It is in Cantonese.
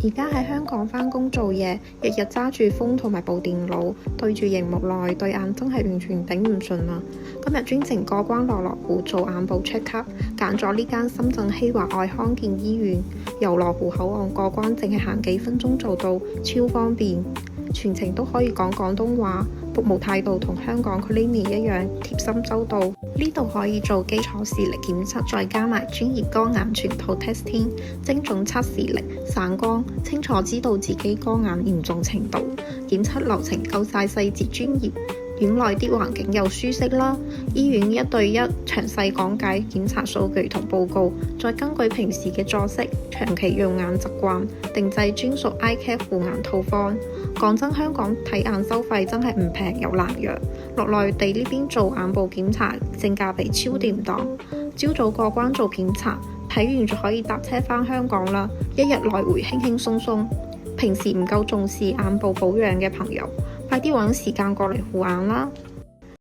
而家喺香港返工做嘢，日日揸住風同埋部電腦，對住熒幕內對眼真係完全頂唔順啦。今日專程過關羅湖做眼部 check up， 揀咗呢間深圳希華愛康健醫院，由羅湖口岸過關淨係行幾分鐘做到，超方便。全程都可以講廣東話，服務態度同香港 Clinic 一樣貼心周到。呢度可以做基礎視力檢測，再加埋專業光眼全套 testing， 精準測視力、散光，清楚知道自己光眼嚴重程度。檢測流程夠晒細節專業，院內啲環境又舒適啦。醫院1對1詳細講解檢查數據同報告，再根據平時嘅作息、長期用眼習慣，定製專屬 iCare 護眼套方。講真，香港睇眼收費真係唔平又難約，落內地呢邊做眼部檢查性價比超掂當。朝早過關做檢查，睇完就可以搭車返香港啦，一日來回輕輕鬆鬆。平時唔夠重視眼部保養嘅朋友，快啲揾時間過嚟護眼啦！